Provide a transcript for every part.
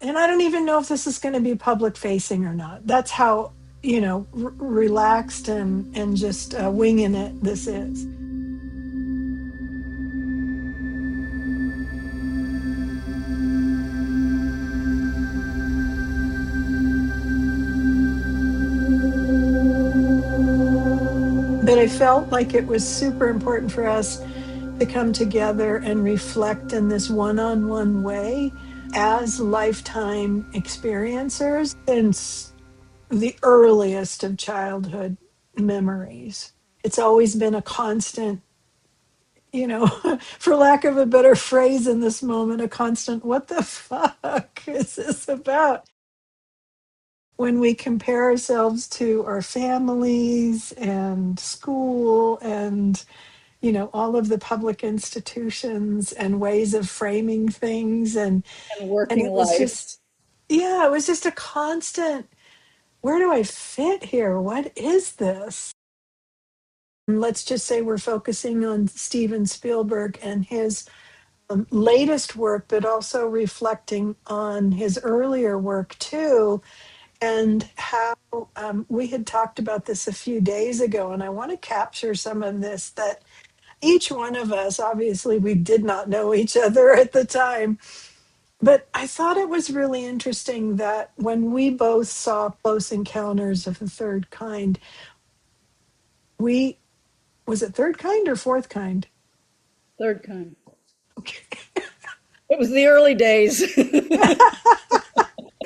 and I don't even know if this is going to be public facing or not. That's how, relaxed and just winging it this is. But I felt like it was super important for us to come together and reflect in this one-on-one way as lifetime experiencers since the earliest of childhood memories. It's always been a constant, for lack of a better phrase in this moment, a constant, what the fuck is this about? When we compare ourselves to our families and school and all of the public institutions and ways of framing things, And and working it was life. just, yeah, it was just a constant, where do I fit here? What is this? And let's just say we're focusing on Steven Spielberg and his latest work, but also reflecting on his earlier work too, and how we had talked about this a few days ago. And I want to capture some of this, that each one of us, obviously, we did not know each other at the time. But I thought it was really interesting that when we both saw Close Encounters of the Third Kind, we, was it third kind or fourth kind? Third kind. Okay. It was the early days.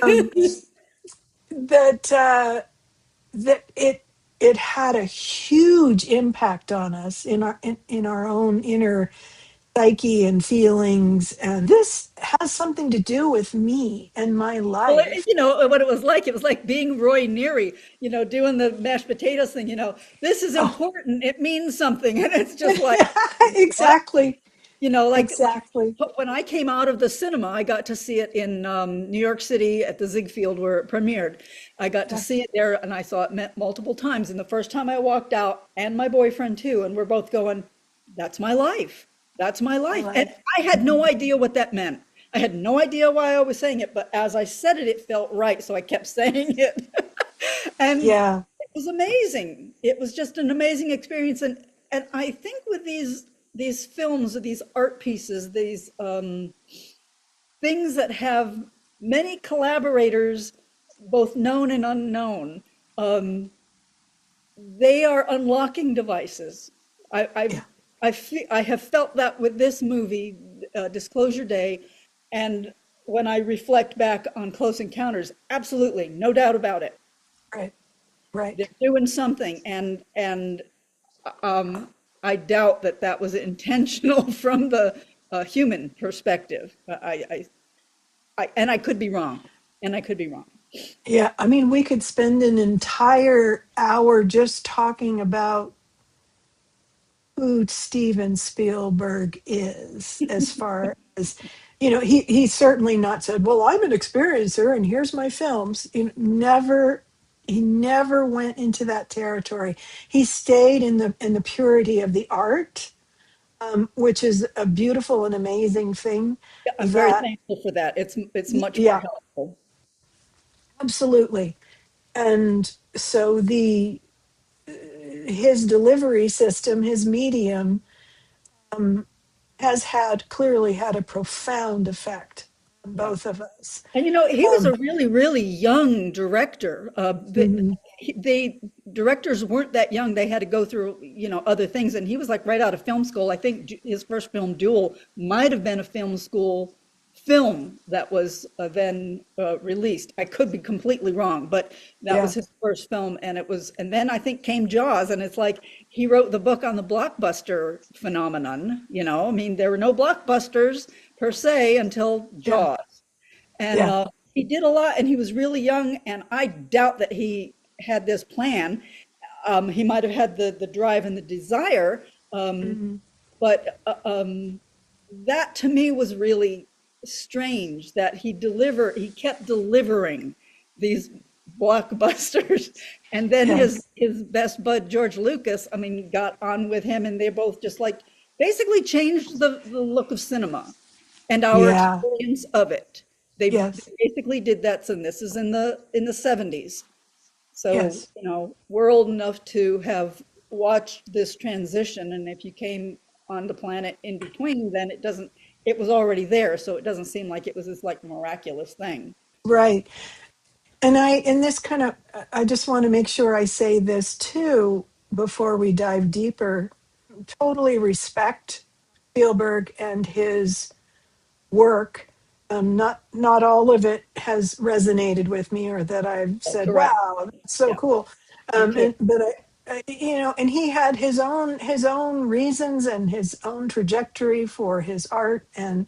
um, that that it had a huge impact on us in our own inner psyche and feelings, and this has something to do with me and my Well, life. what it was like being Roy Neary, doing the mashed potatoes thing, this is Oh, important. It means something. And it's just like, what? exactly, Like exactly. when I came out of the cinema, I got to see it in New York City at the Ziegfeld where it premiered. I got to Yeah, see it there and I saw it multiple times. And the first time I walked out, and my boyfriend too, and we're both going, that's my life. That's my my life. And life. I had no idea what that meant. I had no idea why I was saying it, but as I said it, it felt right. So I kept saying it. And Yeah, it was amazing. It was just an amazing experience. And I think with these films, these art pieces, these things that have many collaborators, both known and unknown, um, they are unlocking devices. I, I've yeah, I have felt that with this movie, Disclosure Day, and when I reflect back on Close Encounters, absolutely, no doubt about it. right, They're right. doing something, and um, I doubt that that was intentional from the human perspective. And I could be wrong, and I could be wrong. Yeah, I mean, we could spend an entire hour just talking about who Steven Spielberg is, as far as, he's certainly not said, well, I'm an experiencer and here's my films. He never went into that territory. He stayed in the purity of the art, which is a beautiful and amazing thing. Yeah, I'm very That, thankful for that. It's much more yeah, helpful. absolutely. And so the his delivery system, his medium, um, has clearly had a profound effect on Yeah. both of us. And he was Um, a really, really young director. mhm. They directors weren't that young. They had to go through, other things. And he was like right out of film school. I think his first film, Duel, might have been a film school film that was then released. I could be completely wrong, but that was Yeah, his first film, and and then I think came Jaws, and it's like he wrote the book on the blockbuster phenomenon. I mean, there were no blockbusters per se until yeah, Jaws. And yeah. he did a lot, and he was really young, and I doubt that he had this plan. He might have had the drive and the desire, um, Mhm. but that to me was really strange that he kept delivering these blockbusters, and then Yes, his best bud George Lucas, I mean, got on with him, and they both just like basically changed the look of cinema and our yeah, experience of it. They Yes. basically did that, and this is in the 70s. So, Yes. we're old enough to have watched this transition, and if you came on the planet in between, then it was already there, so it doesn't seem like it was this like miraculous thing. Right. And in this kind of, I just want to make sure I say this too before we dive deeper. Totally respect Spielberg and his work. Not all of it has resonated with me, or that I've Oh, said, correct. "Wow, that's so Yeah, cool." me too. But and he had his own reasons and his own trajectory for his art. And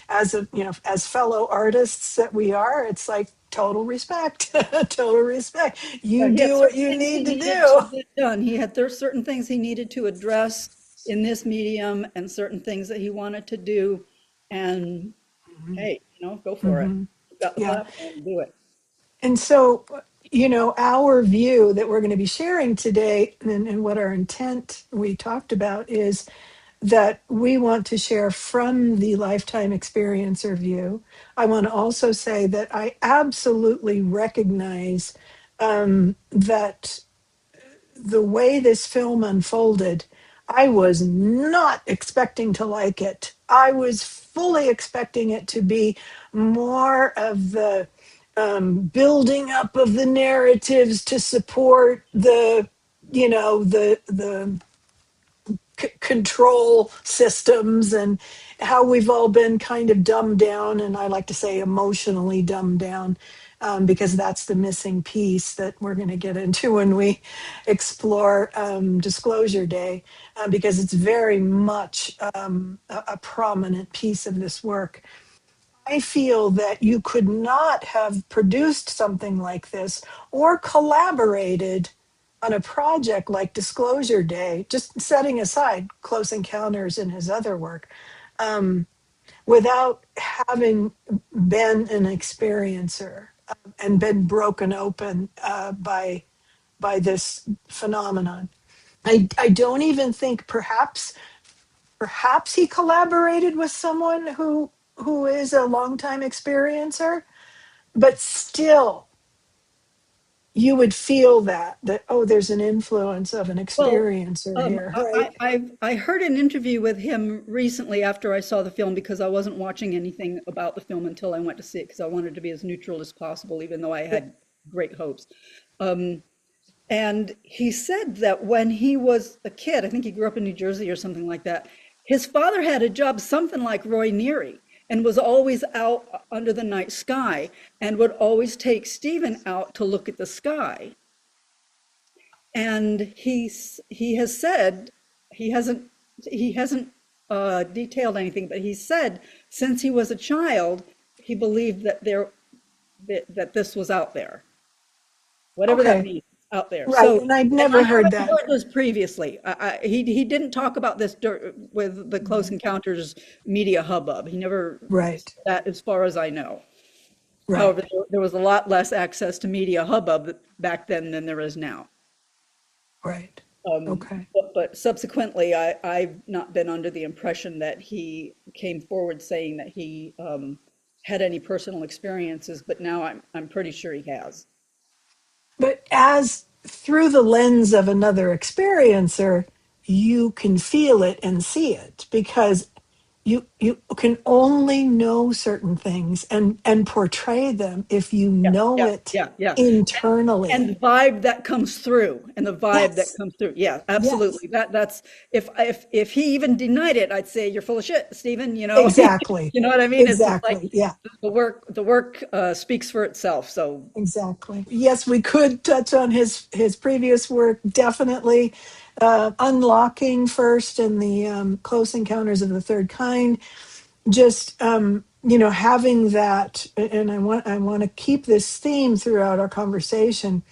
as fellow artists that we are, it's like total respect, total respect. Yeah, You he had do what certain you things he need to needed to do. get done. There's certain things he needed to address in this medium and certain things that he wanted to do. And hey, go for it. Hmm. You've got the Yeah. platform, do it. And so, our view that we're going to be sharing today, and what our intent we talked about, is that we want to share from the lifetime experiencer view. I want to also say that I absolutely recognize that the way this film unfolded, I was not expecting to like it. I was fully expecting it to be more of the building up of the narratives to support the control systems, and how we've all been kind of dumbed down, and I like to say emotionally dumbed down, because that's the missing piece that we're going to get into when we explore Disclosure Day, because it's very much a prominent piece of this work. I feel that you could not have produced something like this or collaborated on a project like Disclosure Day, just setting aside Close Encounters and his other work, um, without having been an experiencer, and been broken open by this phenomenon. I don't even think perhaps he collaborated with someone who is a longtime experiencer, but still you would feel that, oh, there's an influence of an Well, experiencer here, right? I heard an interview with him recently after I saw the film because I wasn't watching anything about the film until I went to see it because I wanted to be as neutral as possible, even though I had great hopes. Um, And he said that when he was a kid, I think he grew up in New Jersey or something like that, his father had a job something like Roy Neary and was always out under the night sky and would always take Stephen out to look at the sky. And he has said he hasn't detailed anything, but he said since he was a child, he believed that this was out there, whatever that Okay, means, out there. right. So, And I'd and never I heard haven't that. heard this previously. He didn't talk about this with the Close Encounters media hubbub. He never said Right, that, as far as I know. However, right, there was a lot less access to media hubbub back then than there is now. right. Um, Okay. but subsequently, I've not been under the impression that he came forward saying that he had any personal experiences, but now I'm pretty sure he has. But as through the lens of another experiencer, you can feel it and see it, because you can only know certain things and portray them if you Yeah, know yeah, it yeah, yeah. And internally. the vibe that comes through, and the vibe that Yes, comes through. Yeah, yes, absolutely. That's if he even denied it, I'd say you're full of shit, Stephen. exactly, You know what I mean? It's just like exactly. Yeah, the work speaks for itself. So exactly. Yes, we could touch on his previous work, definitely. Unlocking first, in the Close Encounters of the Third Kind, just having that. And I want to keep this theme throughout our conversation,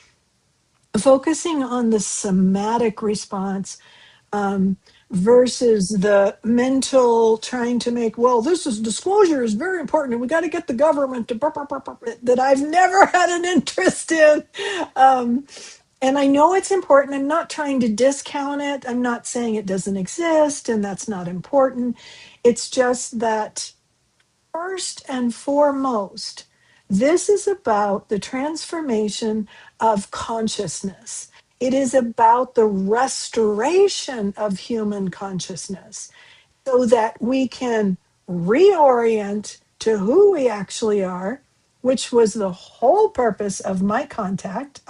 focusing on the somatic response, um, versus the mental trying to make, well, this is disclosure is very important and we got to get the government to that I've never had an interest in. um, and I know it's important. I'm not trying to discount it. I'm not saying it doesn't exist and that's not important. It's just that first and foremost, this is about the transformation of consciousness. It is about the restoration of human consciousness so that we can reorient to who we actually are, which was the whole purpose of my contact.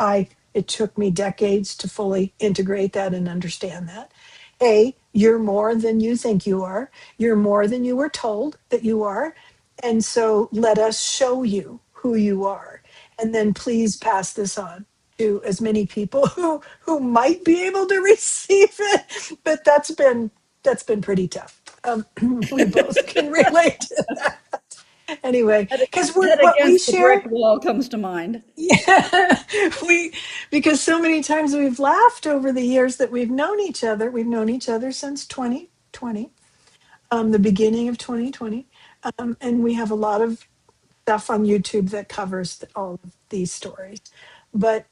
It took me decades to fully integrate that and understand that. You're more than you think you are. You're more than you were told that you are. And so let us show you who you are. And then please pass this on to as many people who might be able to receive it. But that's been pretty tough. We both can relate to that. Anyway, Head, because head what we against the brick share, wall comes to mind. yeah, we because so many times we've laughed over the years that we've known each other. We've known each other since 2020, the beginning of 2020, and we have a lot of stuff on YouTube that covers all of these stories. But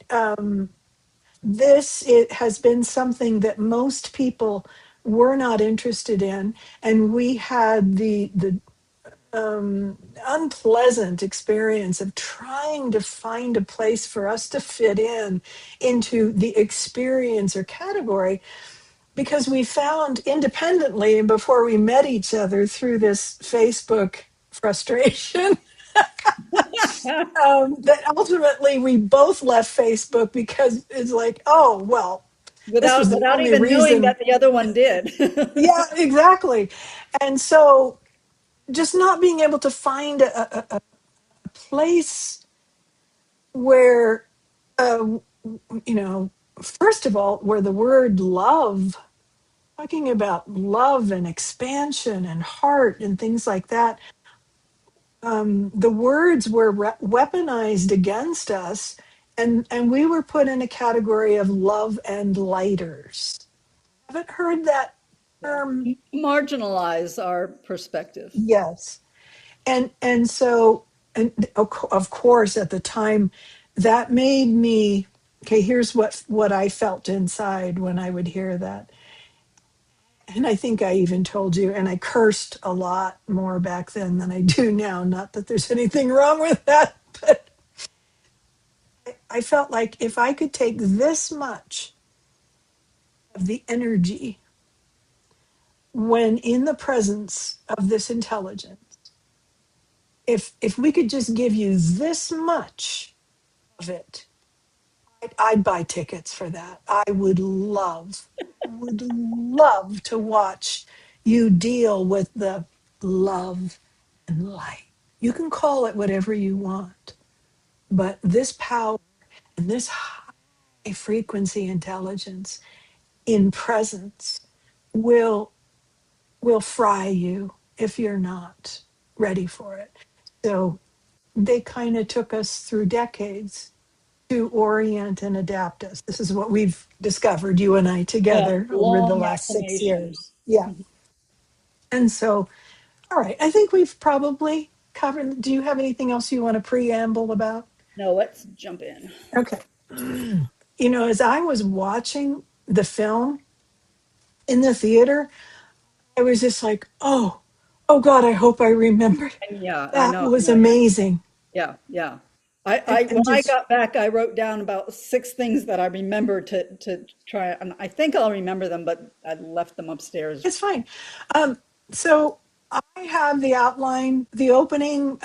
this it has been something that most people were not interested in, and we had the unpleasant experience of trying to find a place for us to fit in into the experiencer category because we found independently and before we met each other through this Facebook frustration that ultimately we both left Facebook because it's like, oh, well, this was the Without only even knowing reason. that the other one did. Yeah, exactly. And so just not being able to find a place where uh, first of all, where the word love, talking about love and expansion and heart and things like that, the words were weaponized against us, and we were put in a category of love and lighters. Haven't heard that Yeah. term. Marginalize our perspective. Yes, and so, and of course at the time that made me, okay, here's what I felt inside when I would hear that. And I think I even told you, and I cursed a lot more back then than I do now. Not that there's anything wrong with that, but I felt like if I could take this much of the energy when in the presence of this intelligence, if we could just give you this much of it, I'd buy tickets for that. I would love to watch you deal with the love and light. You can call it whatever you want, but this power and this high frequency intelligence in presence will fry you if you're not ready for it. So they kind of took us through decades to orient and adapt us. This is what we've discovered, you and I Yeah, together over the long last 6 years. acclimation. Yeah. And so, all right, I think we've probably covered. Do you have anything else you want to preamble about? No, let's jump in. Okay. As I was watching the film in the theater, I was just like, oh God, I hope I remember. And yeah, I That know. was amazing. Yeah, yeah. And When I just, got back, I wrote down about six things that I remember to try, and I think I'll remember them, but I left them upstairs. it's fine. So I have the outline, the opening,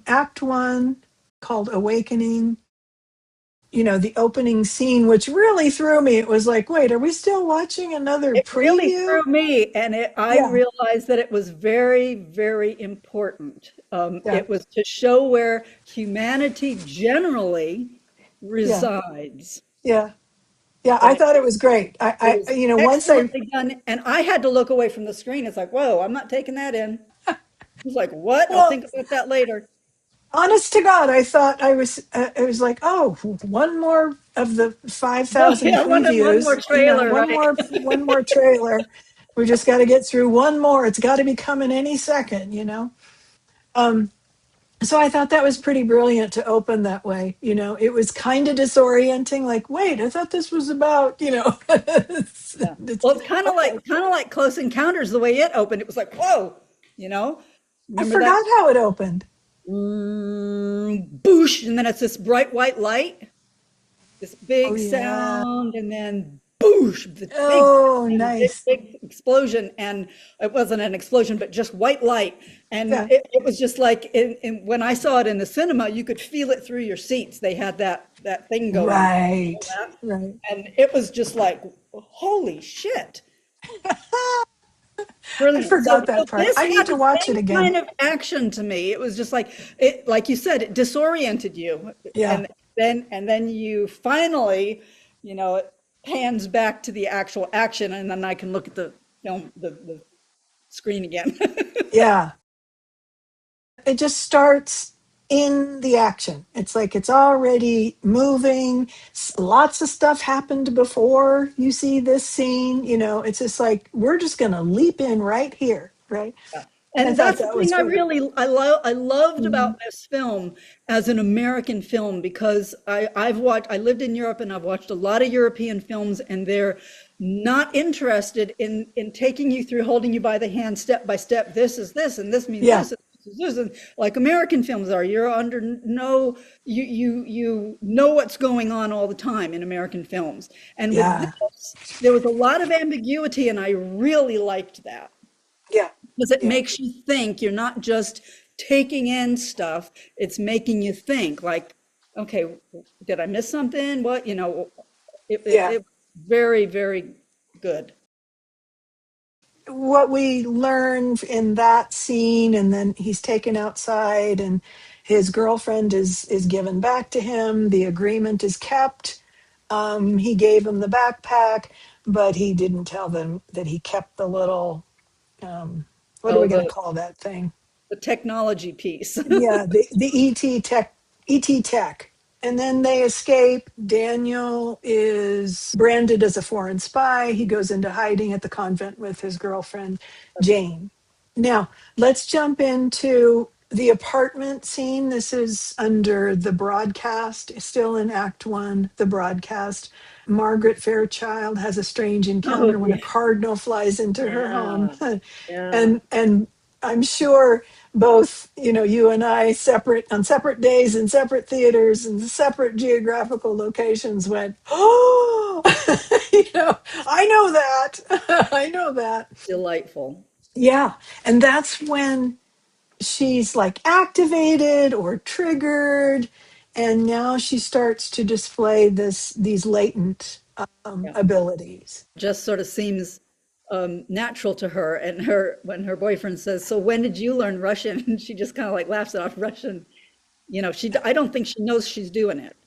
act one called Awakening, the opening scene, which really threw me. It was like, wait, are we still watching another It really preview? threw me, and I Yeah, realized that it was very, very important. yeah, It was to show where humanity generally yeah, resides. yeah, yeah. I And thought it was great. it I was once I, excellently done. And I had to look away from the screen. It's like, whoa, I'm not taking that in. I was like, what? I'll well, think about that later. honest to God, I thought I was like, oh, one more of the Oh, 5,000 yeah, one more previews, trailer, one right? more trailer. We just got to get through one more. It's got to be coming any second. Um, so I thought that was pretty brilliant to open that way. It was kind of disorienting. Like, wait, I thought this was about, Yeah. it's Well, it's okay. kind of like Close Encounters, the way it opened. It was like, whoa, you know? I Remember that? forgot how it opened. Boosh, and then it's this bright white light, this Oh big yeah. sound, and then boosh, the big Oh, sound, big, nice. big explosion. And it wasn't an explosion, but just white light. And Yeah. it was just like when I saw it in the cinema, you could feel it through your seats. They had that thing going. Right. Right. And it was just like, holy shit. I Brilliant. forgot So that part. this I need had to the watch it same again. kind of action to me. It was just like it, like you said, it disoriented you, Yeah. and then you finally, it pans back to the actual action, and then I can look at the film, the screen again. Yeah. It just starts in the action. It's like it's already moving. Lots of stuff happened before you see this scene. It's just like we're just going to leap in right here. Right. I And thought that's the that was thing great. I loved Mhm. about this film as an American film because I lived in Europe and I've watched a lot of European films and they're not interested in taking you through, holding you by the hand step by step. This is this and this means Yeah. this and this is this, and like American films are. You're under no you know what's going on all the time in American films. And with Yeah. this, there was a lot of ambiguity and I really liked that Yeah. because it Yeah. makes you think. You're not just taking in stuff, it's making you think like, okay, did I miss something? What, Yeah. it very, very good. What we learn in that scene, and then he's taken outside and his girlfriend is given back to him. The agreement is kept. He gave him the backpack, but he didn't tell them that he kept the little, what are Oh, we going to call that thing? the technology piece. Yeah, the ET tech. And then they escape. Daniel is branded as a foreign spy. He goes into hiding at the convent with his girlfriend, Jane. Now, let's jump into the apartment scene. This is under the broadcast, still in Act One, the broadcast. Margaret Fairchild has a strange Oh encounter when a yeah, cardinal flies into her home. yeah, yeah. And I'm sure both, you and I separate on separate days in separate theaters and separate geographical locations went, oh, I know that. I know that. Delightful. Yeah. And that's when she's like activated or triggered. And now she starts to display these latent Yeah. abilities. Just sort of seems natural to her. And when her boyfriend says, "So when did you learn Russian?" And she just kind of like laughs it off. Russian. I don't think she knows she's doing it.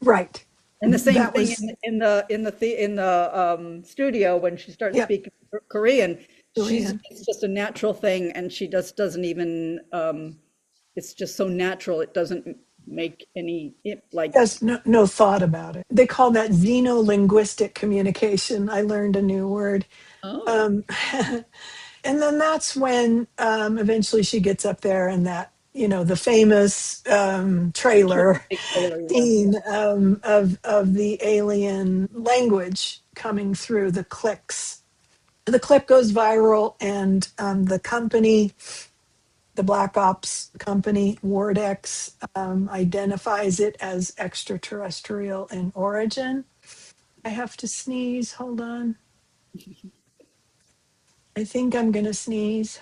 Right. And the same That thing was, in the studio when she starts yeah, speaking Korean, Julianne. it's just a natural thing, and she just doesn't even. It's just so natural. It doesn't make like. Has no thought about it. They call that xenolinguistic communication. I learned a new word. Oh, Um, and then that's when eventually she gets up there and that, the famous trailer big trailer, yeah. scene of the alien language coming through the clicks. The clip goes viral, and the Black Ops company, Wardex, identifies it as extraterrestrial in origin. I have to sneeze. Hold on. I think I'm going to sneeze.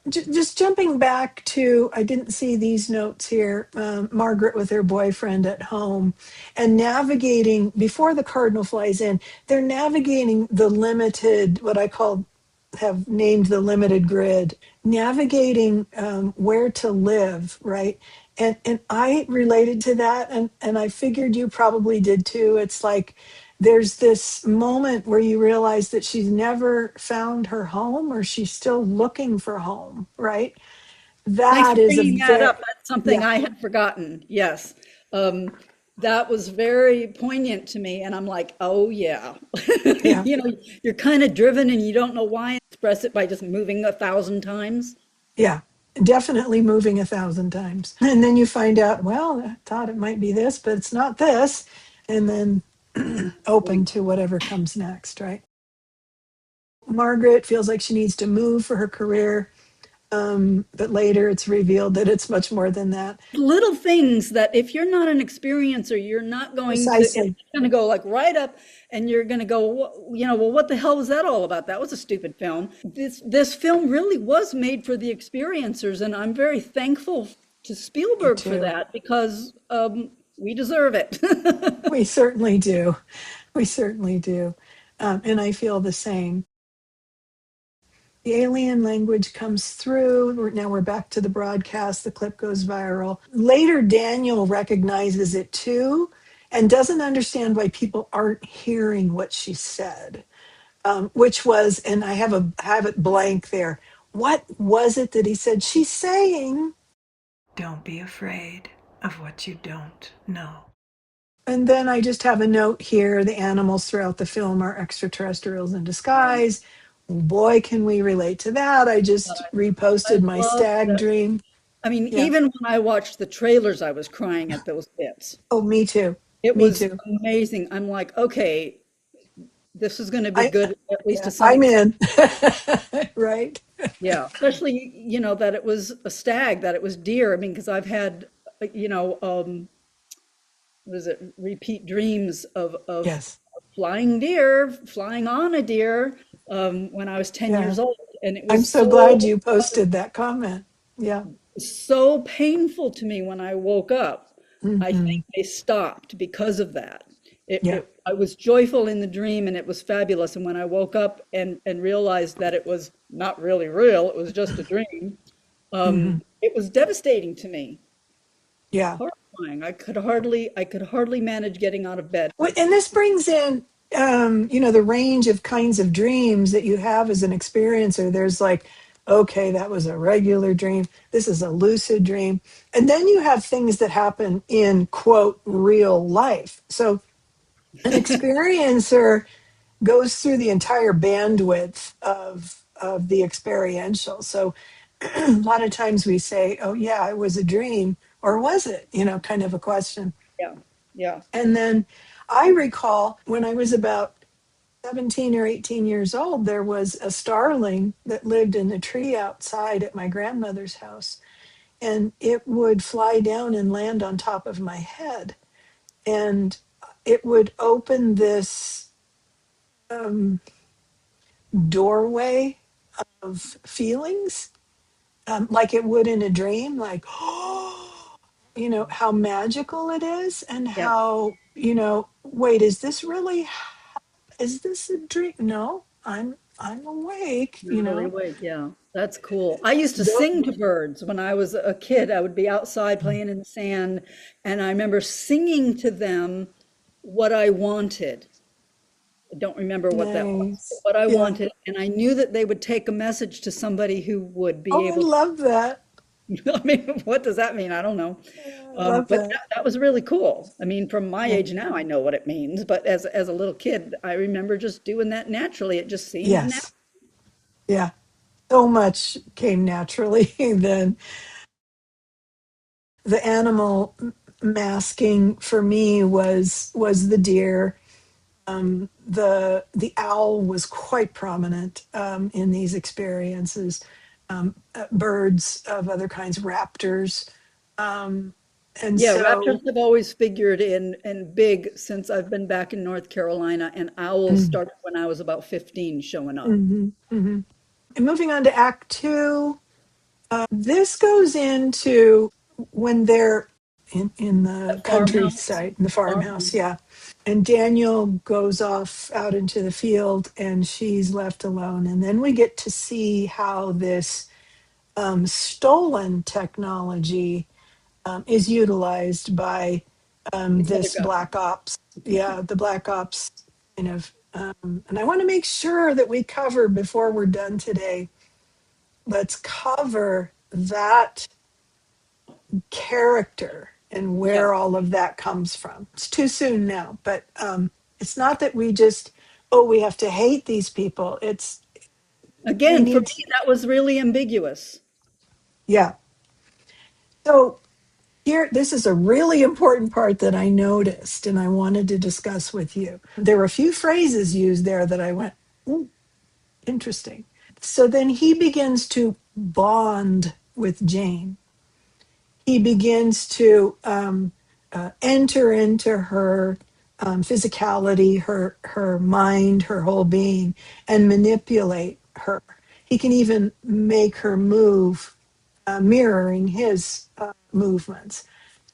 Just jumping back to, I didn't see these notes here. Margaret with her boyfriend at home and navigating before the cardinal flies in. They're navigating the limited, what I call, have named the limited grid, navigating where to live, right? And I related to that, and I figured you probably did too. It's like there's this moment where you realize that she's never found her home or she's still looking for home, right? Thanks That for is a bringing that up. very, That's something yeah, I had forgotten. Yes. Um, that was very poignant to me. And I'm like, oh, yeah. yeah, You're kind of driven and you don't know why. Express it by just moving 1,000 times. yeah. Definitely moving 1,000 times. And then you find out, well, I thought it might be this, but it's not this. And then open to whatever comes next, right? Margaret feels like she needs to move for her career. But later it's revealed that it's much more than that. Little things that if you're not an experiencer, you're not going to, it's Precisely. going to go like right up and you're going to go, well, what the hell was that all about? That was a stupid film. This film really was made for the experiencers, and I'm very thankful to Me Spielberg for too. that because we deserve it. We certainly do. We certainly do. And I feel the same. The alien language comes through. Now we're back to the broadcast. The clip goes viral. Later, Daniel recognizes it too and doesn't understand why people aren't hearing what she said, which was, and have it blank there. What was it that he said? She's saying, "Don't be afraid of what you don't know." And then I just have a note here. The animals throughout the film are extraterrestrials in Right. disguise. Boy, can we relate to that. I just I reposted my love stag that. dream. I mean, Yeah. even when I watched the trailers, I was crying at those bits. Oh, me too. It Me was too. amazing. I'm like, okay, this is going to be I good, at least yeah, to some I'm extent. in. Right? Yeah, especially, that it was a stag, that it was deer. I mean, because I've had, what is it, repeat dreams of Yes. flying deer, flying on a deer, when I was 10 Yeah. years old. And it I'm was so glad you posted that comment. Yeah. so painful to me when I woke up. I Hmm. think they stopped because of that. Yeah. I was joyful in the dream and it was fabulous. And when I woke up and realized that it was not really real, it was just a dream, Hmm. it was devastating to me. Yeah. Horrifying. I could hardly manage getting out of bed. And this brings in, the range of kinds of dreams that you have as an experiencer. There's like, okay, that was a regular dream. This is a lucid dream. And then you have things that happen in quote real life. So an experiencer goes through the entire bandwidth of the experiential. So a lot of times we say, oh yeah, it was a dream, or was it? Kind of a question. Yeah, yeah, And then I recall when I was about 17 or 18 years old, there was a starling that lived in the tree outside at my grandmother's house. And it would fly down and land on top of my head. And it would open this um, doorway of feelings, like it would in a dream, like, oh, how magical it is, and yeah. how, wait, is this a dream? No, I'm awake, You're really awake. Yeah, that's cool. I used to Tho- sing to birds when I was a kid. I would be outside playing in the sand, and I remember singing to them what I wanted. I don't remember what that was, but Nice. what I Yeah. wanted, and I knew that they would take a message to somebody who would be Oh, I able love that. to. I mean, what does that mean? I don't know. I love But that. that was really cool. I mean, from my Yeah. age now, I know what it means. But as a little kid, I remember just doing that naturally. It just seemed natural. Yes. Yeah. So much came naturally then. The animal masking for me was the deer. The owl was quite prominent in these experiences. Birds of other kinds, raptors, um, and Yeah, raptors so have always figured in big since I've been back in North Carolina, and owls mm, started when I was about 15 showing up. mhm, mhm. And moving on to Act Two, this goes into when they're in the That farmhouse, countryside, in the farmhouse, farmhouse. yeah. And Daniel goes off out into the field and she's left alone. And then we get to see how this stolen technology is utilized by The other this guy. black ops. Yeah, the black ops kind of. And I want to make sure that we cover before we're done today. Let's cover that character and Yeah. where all of that comes from. It's too soon now, but it's not that we just, oh, we have to hate these people. It's we Again, for need me, to, that was really ambiguous. yeah. So here, this is a really important part that I noticed and I wanted to discuss with you. There were a few phrases used there that I went, ooh, interesting. So then he begins to bond with Jane. He begins to enter into her physicality, her mind, her whole being, and manipulate her. He can even make her move, mirroring his movements.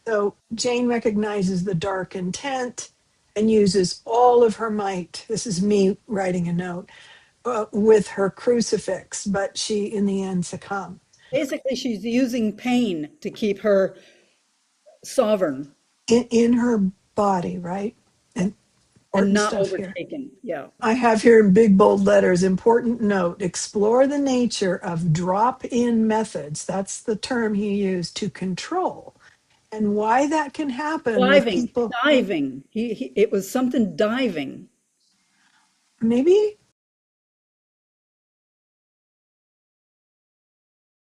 So Jane recognizes the dark intent and uses all of her might. This is me writing a note with her crucifix, but she in the end succumbs Basically, she's using pain to keep her sovereign in her body, right? And and important not stuff here. overtaken. Yeah. I have here in big bold letters, important note, explore the nature of drop-in methods. That's the term he used to control and why that can happen with Diving, people. diving. It was something diving. Maybe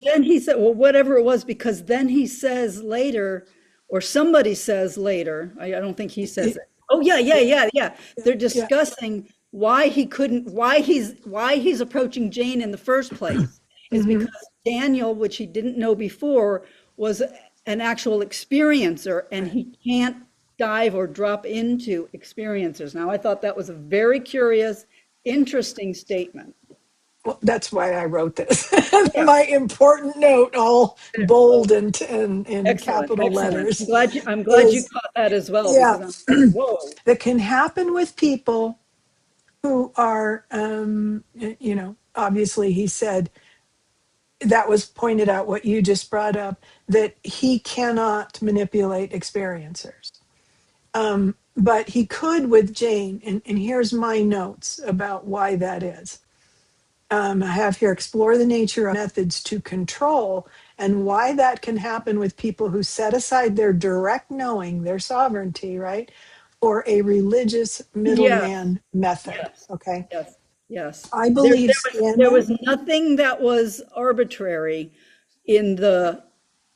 Then he said, well, whatever it was, because then he says later, or somebody says later, I don't think he says it, it. Oh yeah, yeah, yeah, yeah. They're yeah. discussing why he couldn't, why he's approaching Jane in the first place is Hmm. because Daniel, which he didn't know before, was an actual experiencer, and Right. he can't dive or drop into experiencers. Now, I thought that was a very curious, interesting statement. Well, that's why I wrote this. Yeah. My important note, all bold and in Excellent, capital excellent. I'm letters, glad you, I'm glad you is caught that as well, yeah, because I'm like, whoa. that can happen with people who are, obviously he said that was pointed out what you just brought up, that he cannot manipulate experiencers. But he could with Jane, and here's my notes about why that is. I have here explore the nature of methods to control and why that can happen with people who set aside their direct knowing, their sovereignty, right, for a religious Yes, middleman method. yes, Okay. yes, yes. I There, believe there was there Scanlon. was nothing that was arbitrary in the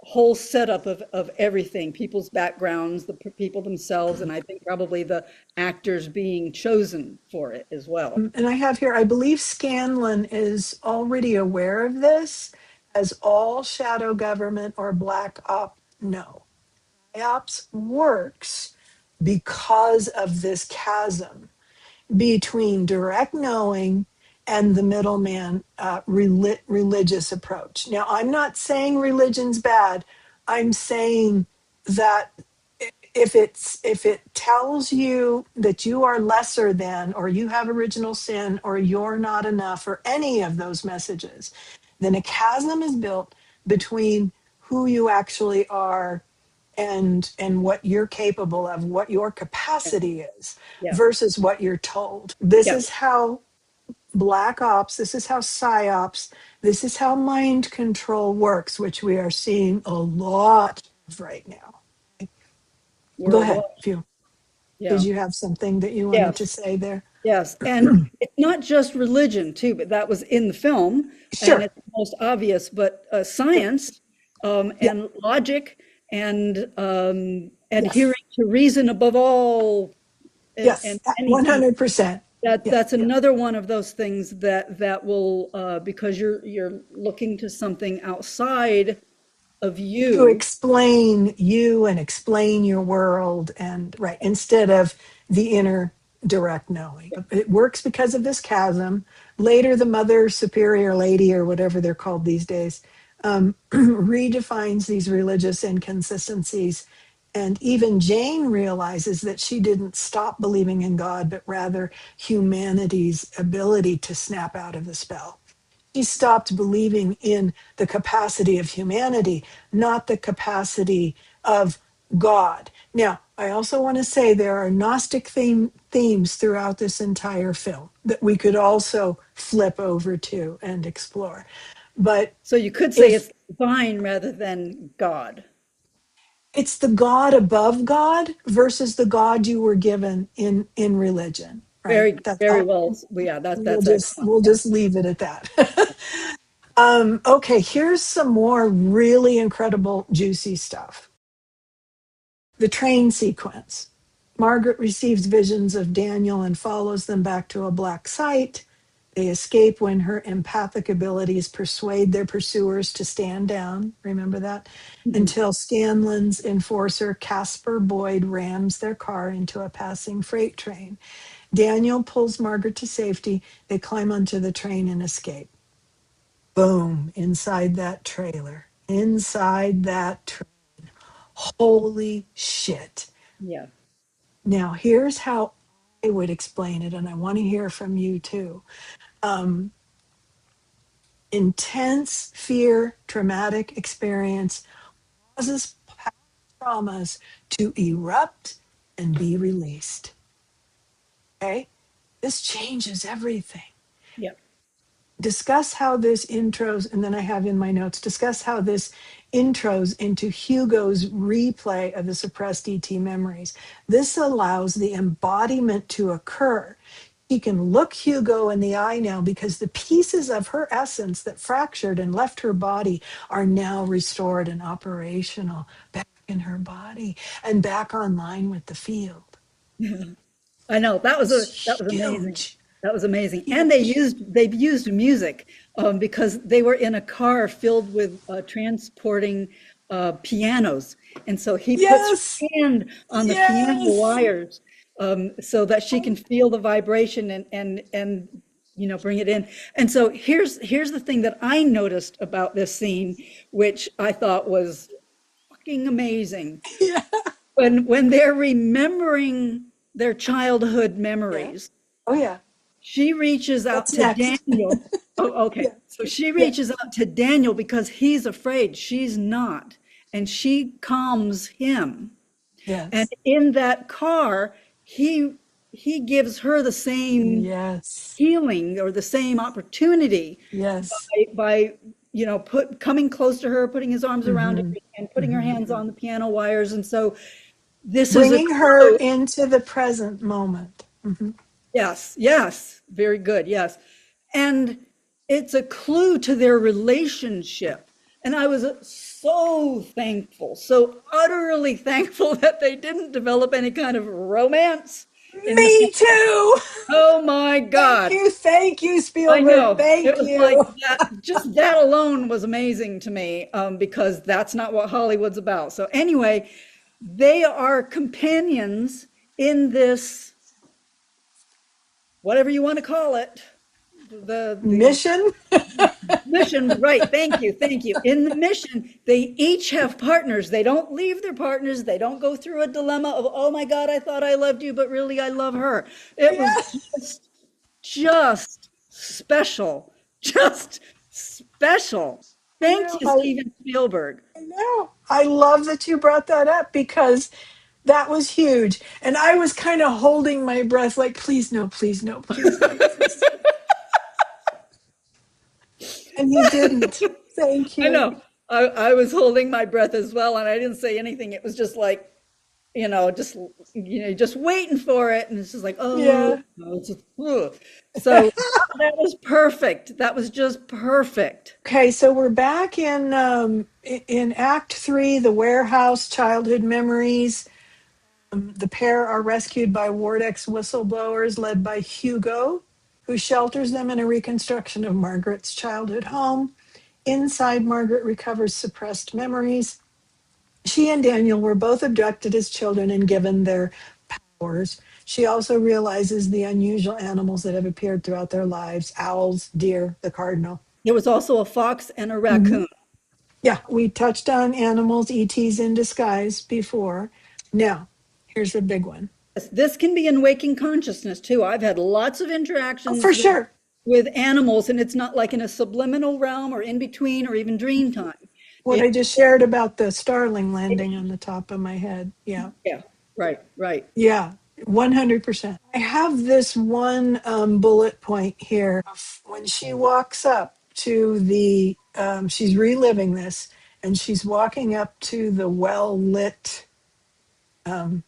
whole setup of everything, people's backgrounds, the people themselves, and I think probably the actors being chosen for it as well. And I have here, I believe Scanlon is already aware of this, as all shadow government or black op know. Ops works because of this chasm between direct knowing and the middleman religious approach. Now, I'm not saying religion's bad. I'm saying that if it tells you that you are lesser than, or you have original sin, or you're not enough, or any of those messages, then a chasm is built between who you actually are and what you're capable of, what your Yeah, capacity is, yeah, versus what you're told. This yeah. is how black ops, this is how psyops, this is how mind control works, which we are seeing a lot of right now. Go ahead, Worldwide. if you did Yeah. you have something that you wanted to Yes. say there? Yes, and it's not just religion too, but that was in the film, and Sure. it's most obvious. But Yep. science Yep. and logic and adhering Yes. to reason above all and Yes. anything. 100%. Yeah. That's another one of those things that will because you're looking to something outside of To you. explain you and explain your world, and right, instead of the inner direct knowing. It works because of this chasm. Later the mother superior lady, or whatever they're called these days, redefines these religious inconsistencies, and even Jane realizes that she didn't stop believing in God, but rather humanity's ability to snap out of the spell. He stopped believing in the capacity of humanity, not the capacity of God. Now, I also want to say there are Gnostic themes throughout this entire film that we could also flip over to and explore. But So you could say if it's divine rather than God. it's the God above God versus the God you were given in religion, right? Very, That's very all. well. Yeah, We'll that's just excellent. we'll Yeah. just leave it at that. Okay, here's some more really incredible, juicy stuff. The train sequence. Margaret receives visions of Daniel and follows them back to a black site. They escape when her empathic abilities persuade their pursuers to stand down. Remember that? Mhm. Until Scanlan's enforcer, Casper Boyd, rams their car into a passing freight train. Daniel pulls Margaret to safety. They climb onto the train and escape. Boom, inside that trailer. Inside that holy shit. Yeah. Now, here's how I would explain it, and I want to hear from you too. Um, Intense fear, traumatic experience causes past traumas to erupt and be released. Okay? This changes everything. Yeah. Discuss how this intros, and then I have in my notes, discuss how this intros into Hugo's replay of the suppressed ET memories. This allows the embodiment to occur. He can look Hugo in the eye now because the pieces of her essence that fractured and left her body are now restored and operational back in her body and back online with the field. I know that It's was amazing. huge, That was amazing. And huge. they've used music because they were in a car filled with transporting pianos, and so he puts Yes, her hand on the piano yes. wires so that she can feel the vibration and bring it in. And so here's the thing that I noticed about this scene, which I thought was fucking amazing Yeah. when they're remembering their childhood Yeah. memories. Oh, yeah. She reaches out What's to next? Daniel. Oh, okay. Yeah. So she Yeah. reaches out to Daniel because he's afraid. She's not. And she calms him. And Yes. in that car, he he gives her the same Yes. healing or the same opportunity Yes. by put coming close to her, putting his arms around her Hmm. and putting her Hmm. hands on the piano wires. And so this is a Bringing her clue. into the present moment. Hmm. Yes, yes, very good, yes. And it's a clue to their relationship. And I was so thankful, so utterly thankful that they didn't develop any kind of romance in the Me film. too. Oh my God. Thank you, I Spielberg. know. It Thank was like you. that, just that alone was amazing to me because that's not what Hollywood's about. So, anyway, they are companions in this, whatever you want to call it, the Mission. mission, right? Thank you, thank you. In the mission, they each have partners. They don't leave their partners. They don't go through a dilemma of, oh my God, I thought I loved you, but really I love her. It was Yeah. just special, just special. I Thank know. you, Steven Spielberg. I know. I love that you brought that up because that was huge. And I was kind of holding my breath, like, please no, please no, please no, please. And you didn't. Thank I you. know. I was holding my breath as well, and I didn't say anything. It was just like, just waiting for it, and it's just like, oh, Yeah. no, it's just, ugh. So that was perfect. That was just perfect. Okay, so we're back in Act Three, the warehouse, childhood memories. The pair are rescued by Wardex whistleblowers led by Hugo, who shelters them in a reconstruction of Margaret's childhood home. Inside, Margaret recovers suppressed memories. She and Daniel were both abducted as children and given their powers. She also realizes the unusual animals that have appeared throughout their lives: owls, deer, the cardinal. There was also a fox and a Mhm. raccoon. Yeah, we touched on animals, ETs in disguise before. Now, here's a big one. This can be in waking consciousness too. I've had lots of Oh, for interactions sure. with animals, and it's not like in a subliminal realm or in between or even dream time. What It, I just shared about the starling landing on the top of my head. Yeah. yeah, right, right. Yeah. 100%. I have this one bullet point here. When she walks up to she's reliving this and she's walking up to the well lit um,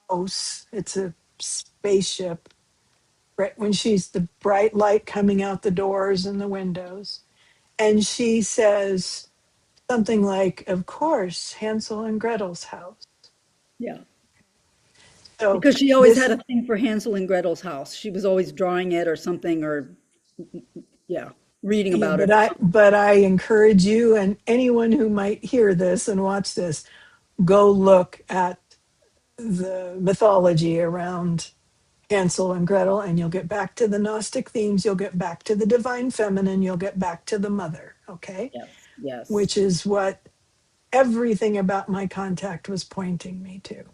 house. It's a spaceship. Right when she's the bright light coming out the doors and the windows. And she says something like, of course, Hansel and Gretel's house. Yeah. So Because she always this, had a thing for Hansel and Gretel's house. She was always drawing it or something or Yeah, reading Yeah, about it. but I encourage you and anyone who might hear this and watch this, go look at the mythology around Hansel and Gretel, and you'll get back to the Gnostic themes, you'll get back to the divine feminine, you'll get back to the mother, okay? Yes, yes. Which is what everything about my contact was pointing me to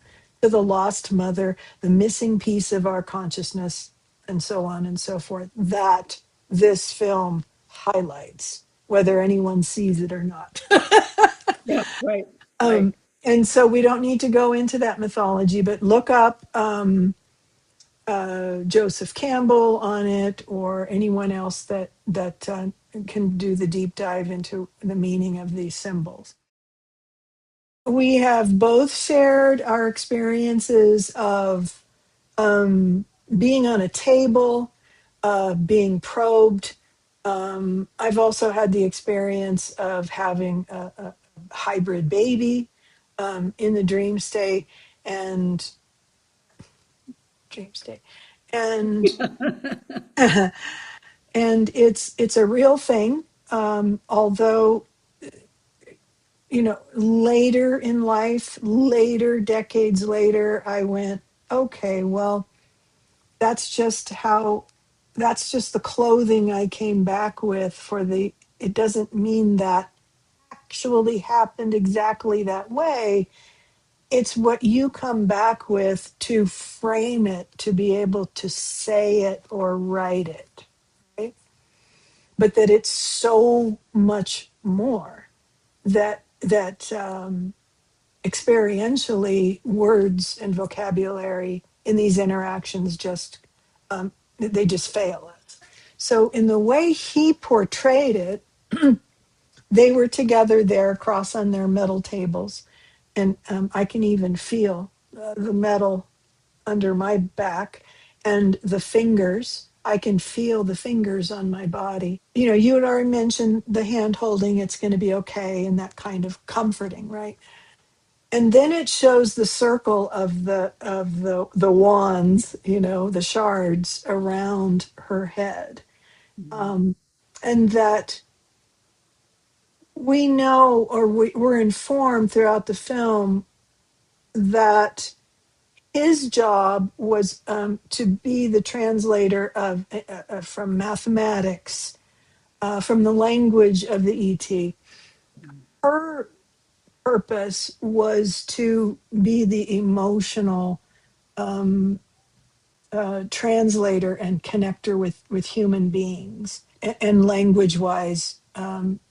the lost mother, the missing piece of our consciousness, and so on and so forth, that this film highlights, whether anyone sees it or not. Yeah, right, right. um, and so we don't need to go into that mythology, but look up Joseph Campbell on it, or anyone else that can do the deep dive into the meaning of these symbols. We have both shared our experiences of being on a table, being probed. I've also had the experience of having a hybrid baby in the dream state and dream state, and and it's a real thing. Although later in life, later decades later, I went, okay, well, that's just how, that's just the clothing I came back with for the, it doesn't mean that actually happened exactly that way. It's what you come back with to frame it, to be able to say it or write it, right? But that it's so much more that experientially words and vocabulary in these interactions just they just fail us. So in the way he portrayed it, they were together there across on their metal tables, and I can even feel the metal under my back and the fingers. I can feel the fingers on my body. You had already mentioned the hand holding, it's going to be okay, and that kind of comforting, right? And then it shows the circle of the wands, the shards around her head, Mhm. um, and that we know, or we're informed throughout the film, that his job was to be the translator of from mathematics, from the language of the ET. Her purpose was to be the emotional um, translator and connector with human beings, and language wise,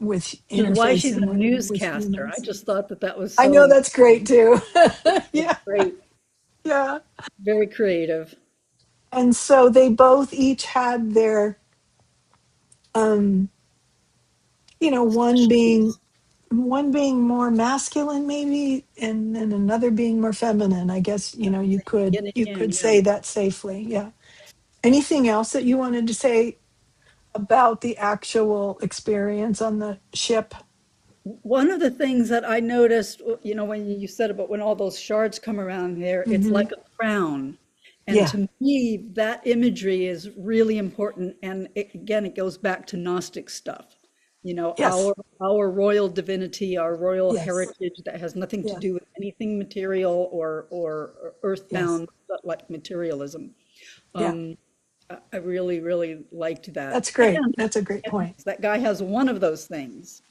with Which is why she's interfacing a with newscaster. I humans. just thought that that was I know so that's great too. Yeah, great, yeah. very creative. And so they both each had their, um, Specialties. one being more masculine maybe, and then another being more feminine. I guess Yeah, you could yin and you yang, could yeah. say that safely. Yeah. Anything else that you wanted to say about the actual experience on the ship? One of the things that I noticed, when you said about when all those shards come around there, it's Hmm. like a crown. And Yeah. to me, that imagery is really important. And again, it goes back to Gnostic stuff. Yes. Our royal divinity, our royal Yes. heritage that has nothing to Yes. do with anything material or Yes. earthbound, but like materialism. Yeah. Um, I really, really liked that. That's great. That's a great And point. that guy has one of those things,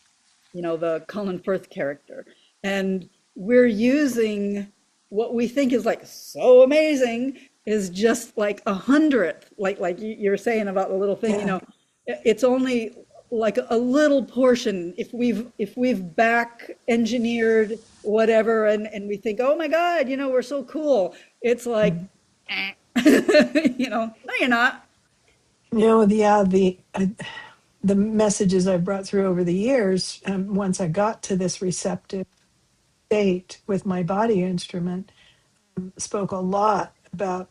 the Colin Firth character. And we're using what we think is like so amazing is just like a hundredth, like you're saying about the little thing, Yeah. it's only like a little portion. If we've back engineered whatever and we think, oh my God, we're so cool. It's like, Mhm. eh. No, you're not. Yeah, the messages I brought through over the years, once I got to this receptive state with my body instrument, spoke a lot about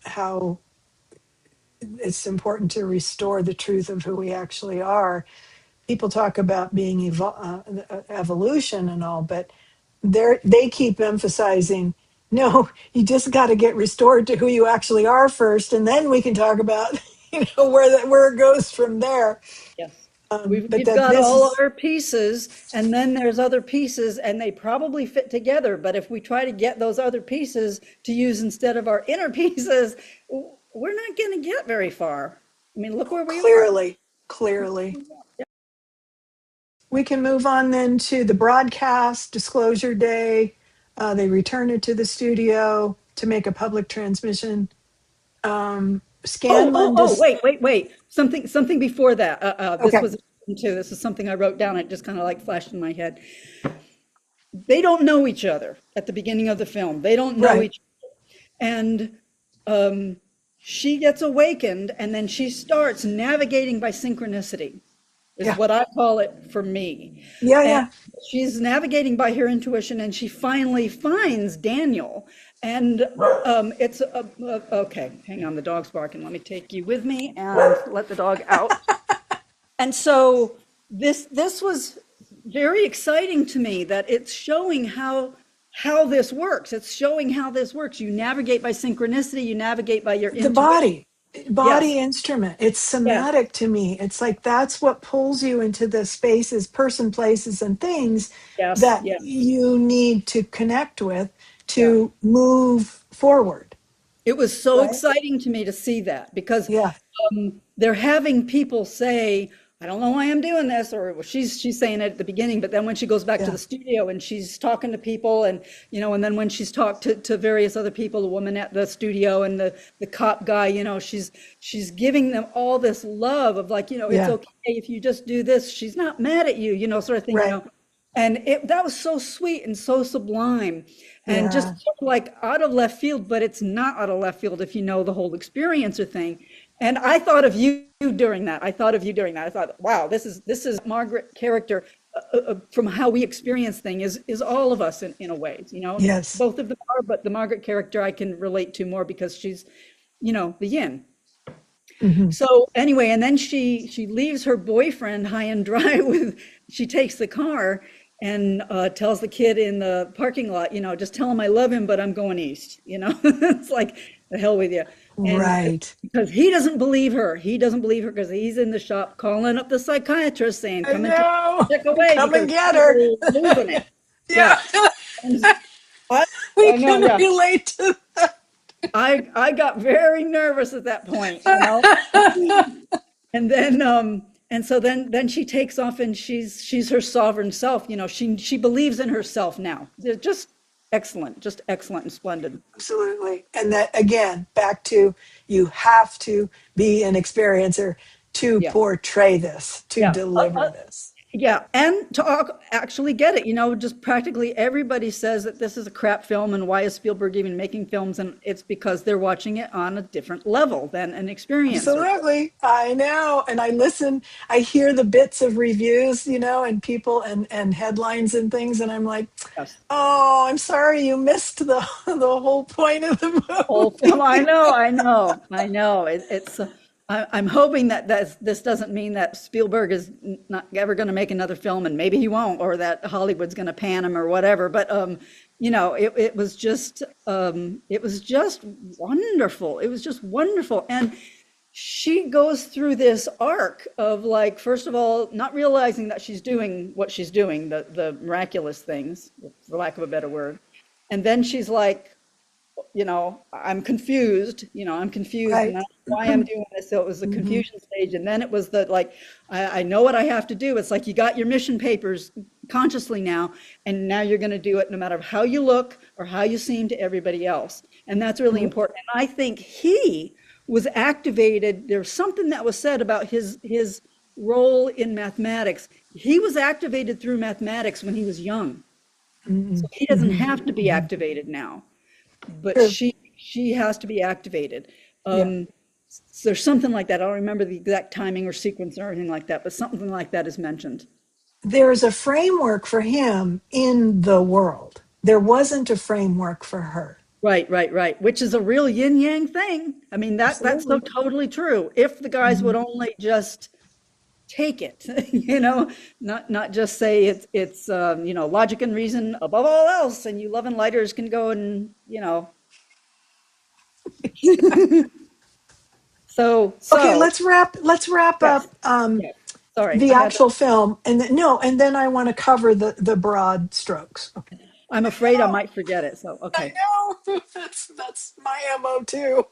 how it's important to restore the truth of who we actually are. People talk about being evolution and all, but they keep emphasizing, no, you just got to get restored to who you actually are first, and then we can talk about. where it goes from there. Yes. But We've that got this all is our pieces, and then there's other pieces, and they probably fit together. But if we try to get those other pieces to use instead of our inner pieces, we're not going to get very far. I mean, look where we are. clearly, clearly. We can move on then to the broadcast disclosure day. They return it to the studio to make a public transmission. Scanlon just Wait. Something before that. This okay, was too. This is something I wrote down. It just kind of like flashed in my head. They don't know each other at the beginning of the film. They don't know right. each and um, she gets awakened and then she starts navigating by synchronicity is Yeah, what I call it for me. yeah, And yeah. she's navigating by her intuition and she finally finds Daniel. And it's okay, hang on, the dog's barking. Let me take you with me and let the dog out. And so this was very exciting to me that it's showing how this works. It's showing how this works. You navigate by synchronicity, you navigate by your The intuition. body Yes, instrument. It's yes, somatic to me. It's like that's what pulls you into the spaces, person, places, and things yes, that yes, you need to connect with yeah. to move forward. It was so Right? exciting to me to see that because Yeah, they're having people say, I don't know why I'm doing this, or well, she's saying it at the beginning, but then when she goes back to yeah, the studio and she's talking to people and and then when she's talked to various other people, the woman at the studio and the cop guy, she's giving them all this love of like, it's yeah. okay if you just do this. She's not mad at you, sort of thing, Right. And that was so sweet and so sublime and just Yeah. sort of like out of left field, but it's not out of left field if you know the whole experiencer thing. And I thought of you during that. I thought of you during that. I thought, wow, this is Margaret character from how we experience things is all of us in a way. Yes. Both of them are, but the Margaret character I can relate to more because she's, the yin. Hmm. So anyway, and then she leaves her boyfriend high and dry with she takes the car and tells the kid in the parking lot, just tell him I love him, but I'm going east. It's like the hell with you. And Right. because he doesn't believe her, because he's in the shop calling up the psychiatrist saying, I "Come and take know. the check away Come and because get her. we're losing it." Yeah. Yeah, and I, We I know. can Yeah, relate to I got very nervous at that point. that. And then and so then she takes off and she's her sovereign self. She believes in herself now. They're just excellent and splendid. Absolutely. And that again, back to you have to be an experiencer to Yeah. portray this, to Yeah. deliver this. Yeah, and to actually get it, just practically everybody says that this is a crap film, and why is Spielberg even making films? And it's because they're watching it on a different level than an experiencer. Absolutely. I know. And I listen, I hear the bits of reviews, and people and headlines and things. And I'm like, Yes. oh, I'm sorry you missed the whole point of the Whole film. I movie. know, I know, I know. I'm hoping that this doesn't mean that Spielberg is not ever going to make another film, and maybe he won't, or that Hollywood's going to pan him or whatever. But it was just wonderful. It was just wonderful, and she goes through this arc of like, first of all, not realizing that she's doing what she's doing, the miraculous things, for lack of a better word, and then she's like, I'm confused and Right. that's why I'm doing this. So it was the Hmm. confusion stage. And then it was the like, I know what I have to do. It's like you got your mission papers consciously now, and now you're going to do it no matter how you look or how you seem to everybody else. And that's really important. And I think he was activated. There's something that was said about his role in mathematics. He was activated through mathematics when he was young. Hmm. So he doesn't Hmm. have to be activated now, but True. she has to be activated. Yeah. So there's something like that. I don't remember the exact timing or sequence or anything like that, but something like that is mentioned. There's a framework for him in the world. There wasn't a framework for her. Right. Which is a real yin yang thing. I mean, that's so Absolutely. totally true. If the guys would Hmm. only just take it, not just say it's logic and reason above all else, and you love and lighters can go and Okay, So let's wrap yes, up yes. Sorry, the I had to. actual film, and then, no, and then I want to cover the broad strokes. Okay. I'm I afraid I know, might forget it. So I okay. know. That's my MO too.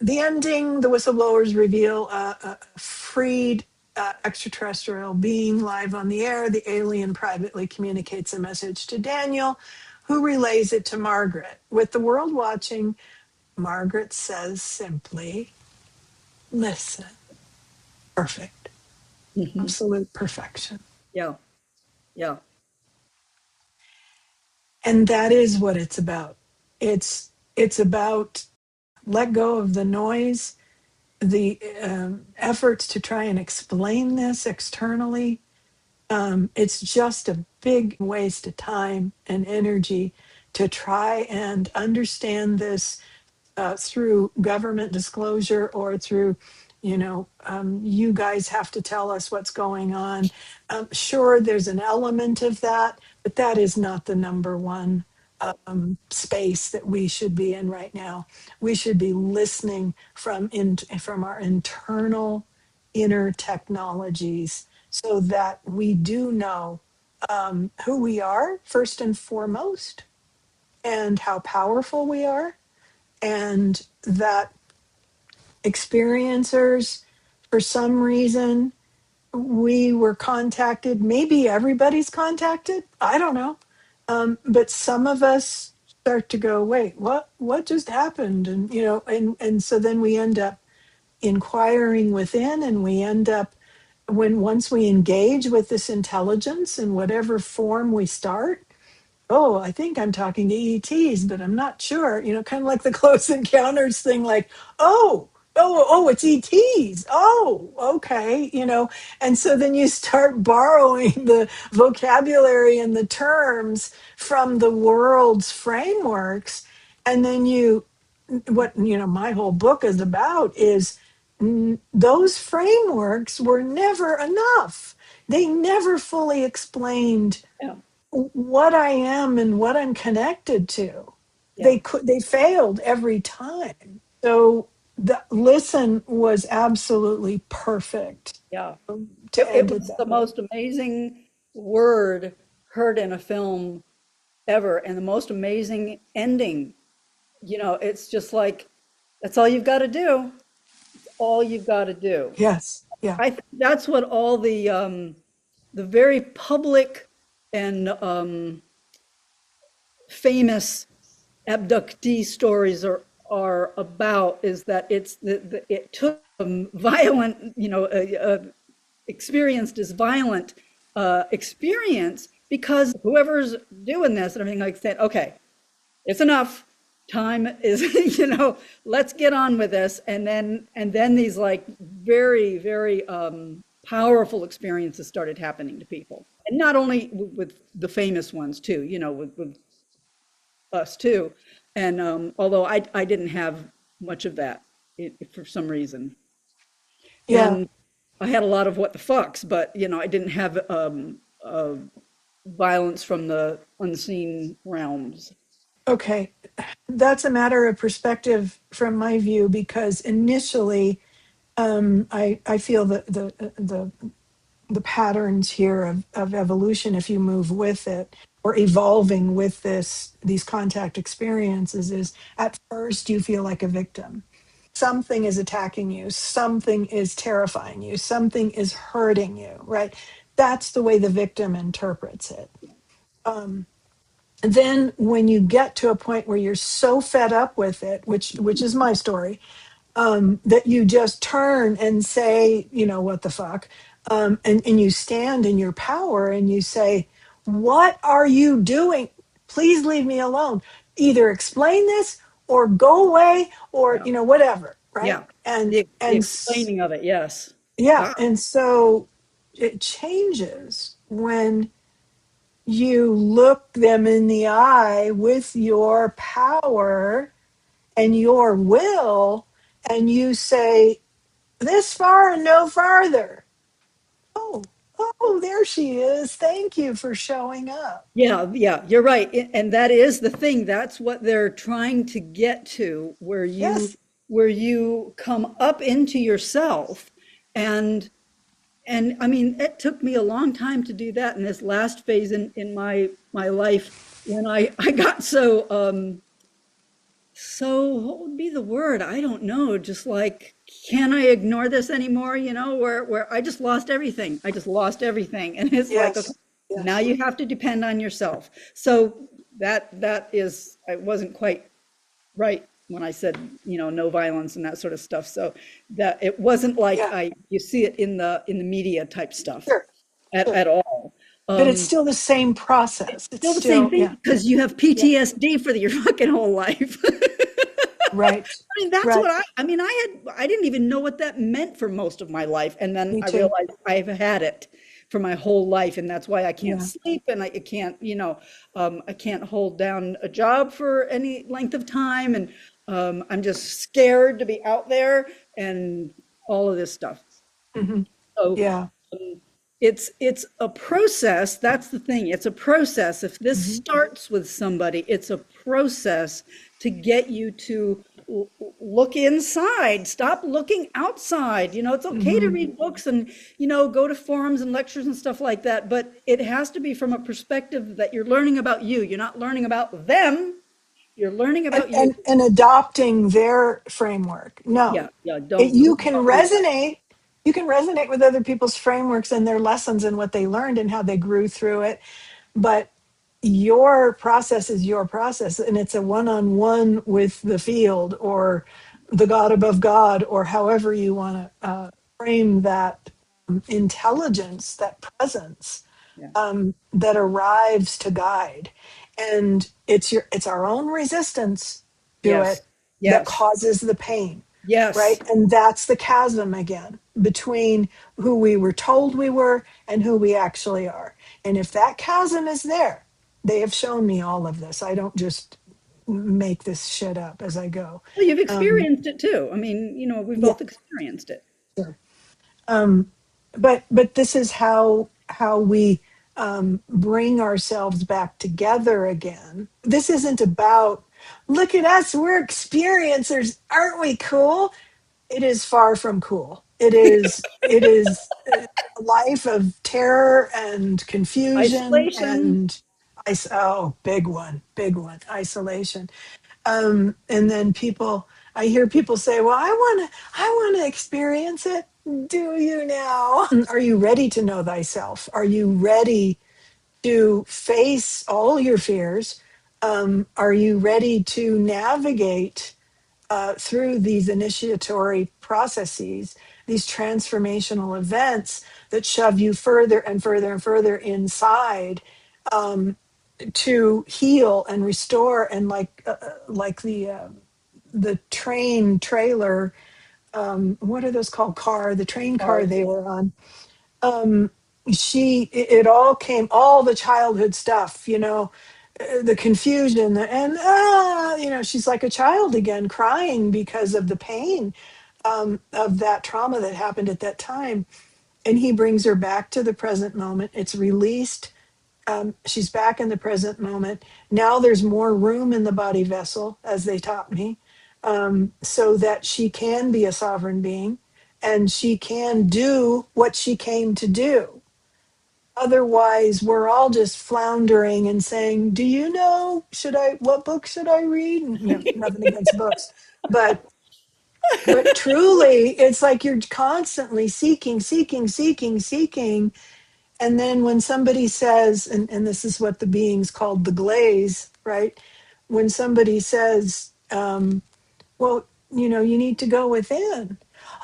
The ending, the whistleblowers reveal a freed extraterrestrial being live on the air. The alien privately communicates a message to Daniel, who relays it to Margaret. With the world watching, Margaret says simply, listen. Perfect. Hmm. Absolute perfection. Yeah, yeah, And that is what it's about. It's about let go of the noise, the efforts to try and explain this externally. It's just a big waste of time and energy to try and understand this through government disclosure or through, you guys have to tell us what's going on. Sure, there's an element of that, but that is not the number one space that we should be in right now. We should be listening from our internal inner technologies so that we do know who we are first and foremost and how powerful we are, and that experiencers, for some reason, we were contacted. Maybe everybody's contacted. I don't know. But some of us start to go, wait, what just happened? And and so then we end up inquiring within, and we end up when once we engage with this intelligence in whatever form we start, oh, I think I'm talking to ETs, but I'm not sure. Kind of like the close encounters thing, like, oh, it's ETs. Oh, okay. And so then you start borrowing the vocabulary and the terms from the world's frameworks. And then what, my whole book is about is those frameworks were never enough. They never fully explained yeah, what I am and what I'm connected to. yeah, They failed every time. So the listen was absolutely perfect yeah. to It end it was the that way. most amazing word heard in a film ever, and the most amazing ending. It's just like that's all you've got to do. It's all you've got to do. Yes. Yeah. I think that's what all the very public and famous abductee stories are about is that it took violent, experienced as violent experience because whoever's doing this and everything like that, okay, it's enough. Time is, let's get on with this. And then these like very, very powerful experiences started happening to people. And not only with the famous ones too, with us too. And although I didn't have much of that for some reason. Yeah. And I had a lot of what the fucks, but I didn't have violence from the unseen realms. Okay. That's a matter of perspective from my view, because initially, I feel that the patterns here of evolution, if you move with it or evolving with these contact experiences, is at first you feel like a victim. Something is attacking you, something is terrifying you, something is hurting you, right? That's the way the victim interprets it. um, then when you get to a point where you're so fed up with it, which is my story, that you just turn and say, what the fuck? And you stand in your power and you say, what are you doing? Please leave me alone. Either explain this or go away or, Yeah. whatever. Right. Yeah. And, The and explaining of it, yes. yeah. God. And so it changes when you look them in the eye with your power and your will, and you say, this far and no farther. Oh, oh, there she is. Thank you for showing up. Yeah, yeah, you're right. And that is the thing. That's what they're trying to get to, where you Yes. where you come up into yourself. and and I mean, it took me a long time to do that in this last phase in my life, when I got so what would be the word? I don't know. Just like, can I ignore this anymore? Where I just lost everything. I just lost everything. And it's like, okay, Yes. now Yes. you have to depend on yourself. So that is, I wasn't quite right when I said, no violence and that sort of stuff. So that it wasn't like Yeah. you see it in the media type stuff Sure. at, Sure. at all. But it's Um, still the same process. It's Still the same still, yeah. thing because you have Yeah. PTSD for your fucking whole life. Right. I mean, that's Right. what I didn't even know what that meant for most of my life. And then Me I too. realized I've had it for my whole life. And that's why I can't Yeah. sleep, and I can't, I can't hold down a job for any length of time. And I'm just scared to be out there and all of this stuff. Hmm. So Yeah. um, it's a process. That's the thing. It's a process. If this Hmm. starts with somebody, it's a process to get you to look inside. Stop looking outside. It's okay to Hmm. read books and go to forums and lectures and stuff like that, but it has to be from a perspective that you're learning about you. You're not learning about them. You're learning and, about you. and and adopting their framework. No, Yeah, yeah. it, Don't you please can don't do that. resonate. You can resonate with other people's frameworks and their lessons and what they learned and how they grew through it. But your process is your process, and it's a one-on-one with the field or the God above God, or however you want to frame that intelligence, that presence Yeah. that arrives to guide. And it's our own resistance to Yes. it that Yes. causes the pain, Yes. right? And that's the chasm again between who we were told we were and who we actually are. And if that chasm is there, they have shown me all of this. I don't just make this shit up as I go. Well, you've Um, experienced it too. I mean, we've yeah, both experienced it. sure. Um, but this is how we bring ourselves back together again. This isn't about, look at us, we're experiencers, aren't we cool? It is far from cool. It is a life of terror and confusion Isolation. and oh, big one, isolation. And then I hear people say, well, I want to experience it. Do you now? Are you ready to know thyself? Are you ready to face all your fears? Are you ready to navigate through these initiatory processes, these transformational events that shove you further and further and further inside, um, to heal and restore? And like the train trailer, what are those called, the train car Cars, they yeah. were on. um it all came, all the childhood stuff, the confusion, and she's like a child again, crying because of the pain of that trauma that happened at that time. And he brings her back to the present moment. It's released. She's back in the present moment. Now there's more room in the body vessel, as they taught me, so that she can be a sovereign being and she can do what she came to do. Otherwise, we're all just floundering and saying, "Do you know? What book should I read?" And, nothing against books, but truly, it's like you're constantly seeking, seeking, seeking, seeking. And then when somebody says, and this is what the beings called the glaze, right? When somebody says, well, you need to go within.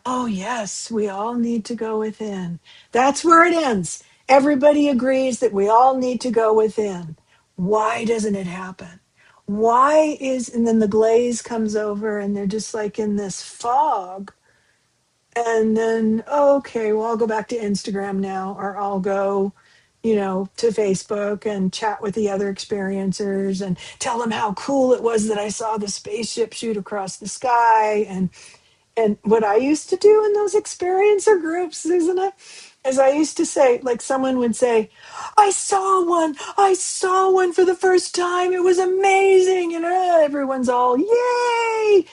Oh, yes, we all need to go within. That's where it ends. Everybody agrees that we all need to go within. Why doesn't it happen? And then the glaze comes over and they're just like in this fog. And then, okay, well, I'll go back to Instagram now, or I'll go, to Facebook and chat with the other experiencers and tell them how cool it was that I saw the spaceship shoot across the sky. And what I used to do in those experiencer groups, Susan, is I used to say, like, someone would say, I saw one for the first time. It was amazing. Everyone's all, yay.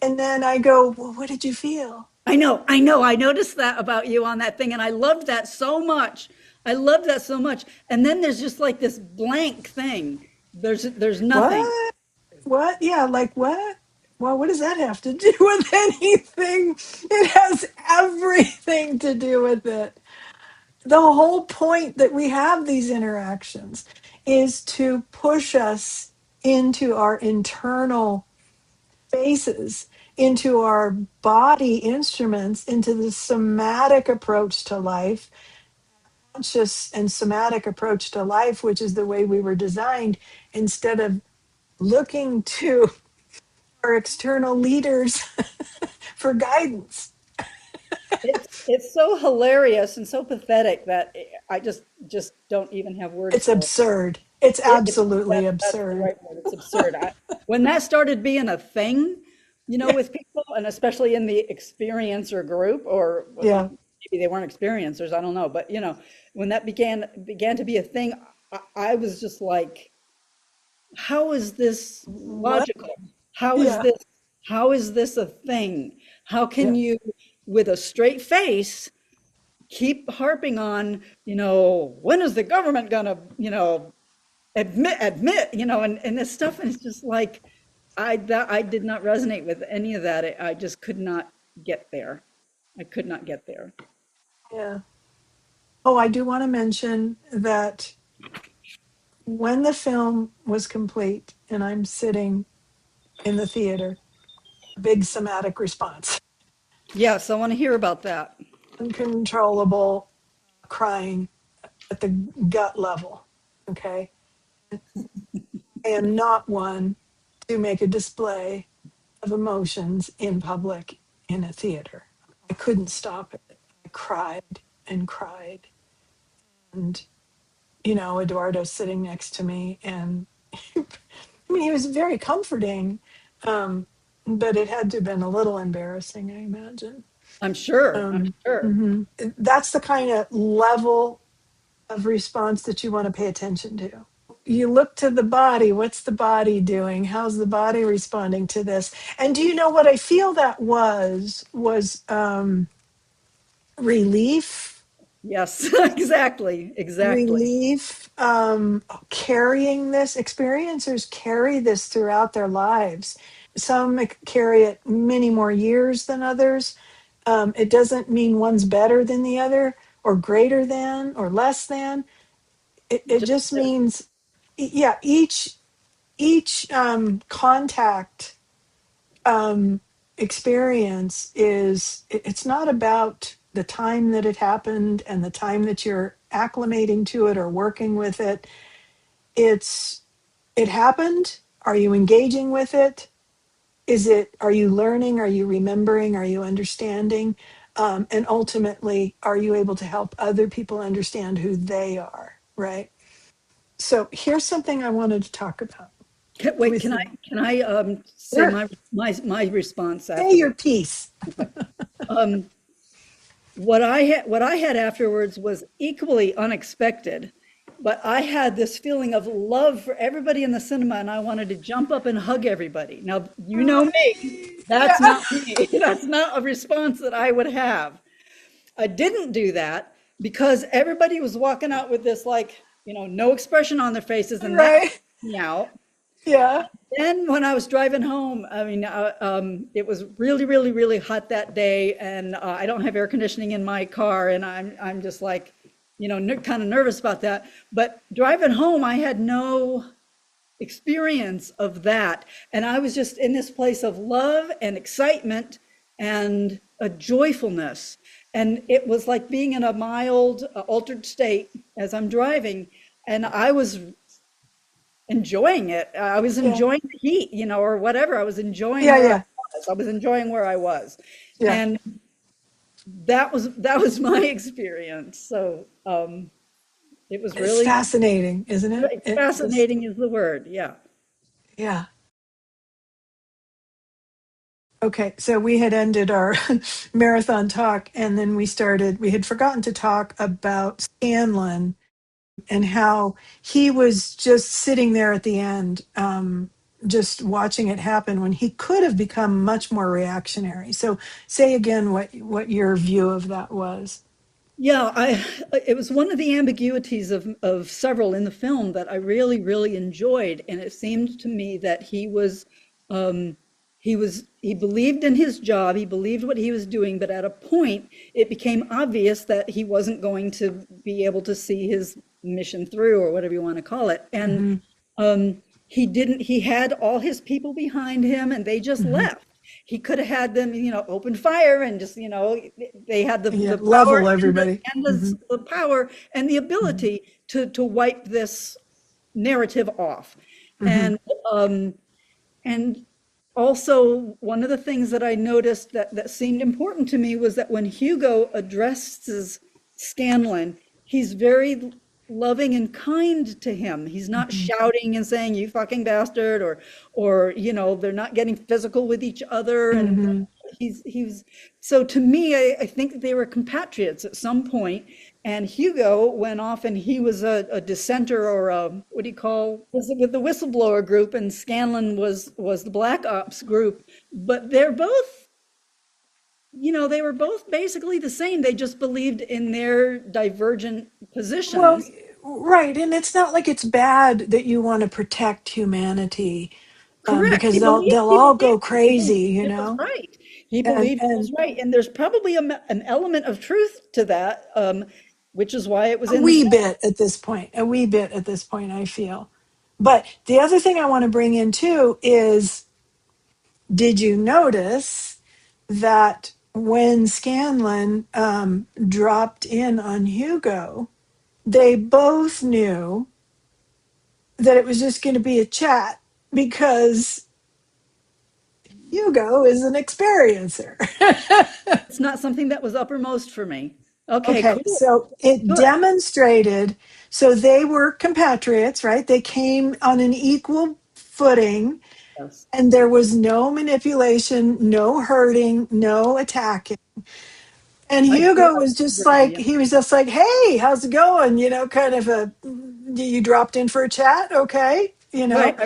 And then I go, well, what did you feel? I know, I know. I noticed that about you on that thing, and I loved that so much. I loved that so much. And then there's just like this blank thing. There's nothing. What? What? Yeah, like what? Well, what does that have to do with anything? It has everything to do with it. The whole point that we have these interactions is to push us into our internal spaces, into our body instruments, into the somatic approach to life, conscious and somatic approach to life, which is the way we were designed, instead of looking to our external leaders for guidance. It's so hilarious and so pathetic that I just don't even have words It's for it. absurd. It's absolutely That's the absurd. right word. It's absurd. When that started being a thing, Yeah. with people, and especially in the experiencer group, or Yeah. maybe they weren't experiencers, I don't know. But when that began to be a thing, I was just like, how is this What? logical? How is Yeah. this? How is this a thing? How can Yeah. you, with a straight face, keep harping on, when is the government gonna, admit, and this stuff, and it's just like, I did not resonate with any of that. I just could not get there. I could not get there. Yeah. Oh, I do want to mention that when the film was complete and I'm sitting in the theater, big somatic response, Yes, I want to hear about that. uncontrollable crying at the gut level. Okay. I am not one to make a display of emotions in public in a theater. I couldn't stop it. I cried and cried. And, Eduardo's sitting next to me. And I mean, he was very comforting, um, but it had to have been a little embarrassing, I imagine. I'm sure. I'm Um, sure. mhm. That's the kind of level of response that you want to pay attention to. You look to the body. What's the body doing? How's the body responding to this? And do you know what I feel that was relief, Yes, exactly. Exactly. relief, carrying this. Experiencers carry this throughout their lives. Some carry it many more years than others. It doesn't mean one's better than the other, or greater than, or less than. It Just just means, yeah, each contact um, experience it's not about the time that it happened and the time that you're acclimating to it or working with it. It's it happened. Are you engaging with it? Are you learning? Are you remembering? Are you understanding? And ultimately, are you able to help other people understand who they are? Right. So here's something I wanted to talk about wait. with Can you. I can I say Sure. my response Say your afterward? piece. Okay. Um, what I had afterwards was equally unexpected, but I had this feeling of love for everybody in the cinema, and I wanted to jump up and hug everybody. Now, you know me, Right. that's Yeah. not me. That's not a response that I would have. I didn't do that because everybody was walking out with this, like, no expression on their faces, and that Right. freaked me out. Yeah. Then when I was driving home, I mean, it was really, really, really hot that day, and I don't have air conditioning in my car, and I'm just like, kind of nervous about that. But driving home, I had no experience of that, and I was just in this place of love and excitement and a joyfulness, and it was like being in a mild, altered state as I'm driving, and I was enjoying it. I was Yeah. enjoying the heat, or whatever. I was enjoying Yeah. where I Yeah. was. I was enjoying where I was. Yeah. And that was my experience. So it was It's really fascinating, isn't it? It just, fascinating is the word. Yeah. yeah. Okay. So we had ended our marathon talk and then we had forgotten to talk about Scanlon and how he was just sitting there at the end, just watching it happen when he could have become much more reactionary. So say again what your view of that was. Yeah, it was one of the ambiguities of several in the film that I really, really enjoyed. And it seemed to me that um, he believed in his job, he believed what he was doing, but at a point it became obvious that he wasn't going to be able to see his mission through, or whatever you want to call it. And Hmm. he had all his people behind him and they just Hmm. left. He could have had them, open fire and just, they had Yeah, the power level and everybody. Hmm. the power and the Hmm. ability to wipe this narrative off. Hmm. And and also, one of the things that I noticed that seemed important to me was that when Hugo addresses Scanlon, he's very loving and kind to him. He's not Hmm. shouting and saying, "You fucking bastard," or they're not getting physical with each other. And Hmm. he's so to me, I think that they were compatriots at some point. And Hugo went off and he was a dissenter, or what do you call, was it with the whistleblower group, and Scanlon was the Black Ops group. But they're both, they were both basically the same. They just believed in their divergent Well, positions. right, and it's not like it's bad that you want to protect humanity, Correct. because they'll He all believed go crazy, you it was know, right. He and believed it was right. And there's probably an element of truth to that, which is why it was a in the wee film. bit at this point, a wee bit at this point, I feel. But the other thing I want to bring in too is, did you notice that when Scanlon dropped in on Hugo, they both knew that it was just going to be a chat because Hugo is an experiencer. It's not something that was uppermost for me. Okay, Okay, cool. so it Good. demonstrated, so they were compatriots, right? They came on an equal footing, Yes. and there was no manipulation, no hurting, no attacking. And Hugo was I just agree. like, Yeah. he was just like, hey, how's it going? You know, kind of a, you dropped in for a chat, okay? You Right. know,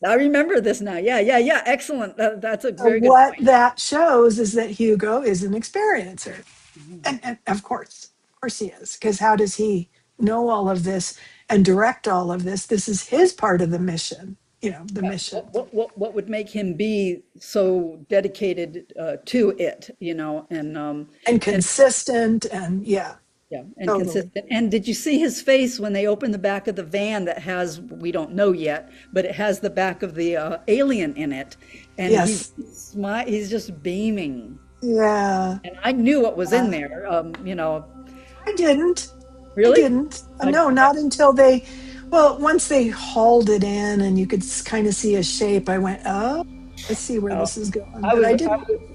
I remember this now. Yeah, yeah, yeah. Excellent. That's a so very good what point. that shows is that Hugo is an experiencer. And of course he is, because how does he know all of this and direct all of this? This is his part of the mission, the Yeah. mission, What would make him be so dedicated to it, and and consistent, and yeah, yeah, and totally. consistent. And did you see his face when they opened the back of the van that has, we don't know yet, but it has the back of the alien in it, and Yes. he's just beaming. Yeah. And I knew what was in uh, there. I didn't. I Really? didn't. I, No, not until they, well, once they hauled it in and you could kind of see a shape, I went, oh, I see where oh, this is going. But I didn't.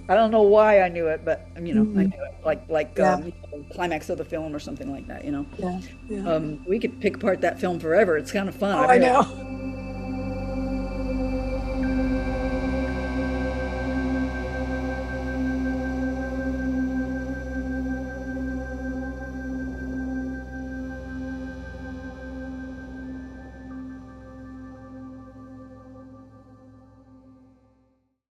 I don't know why I knew it, but I knew Mm, it like yeah. climax of the film or something like that. Yeah. Yeah. We could pick apart that film forever. It's kind of fun. Oh, I know.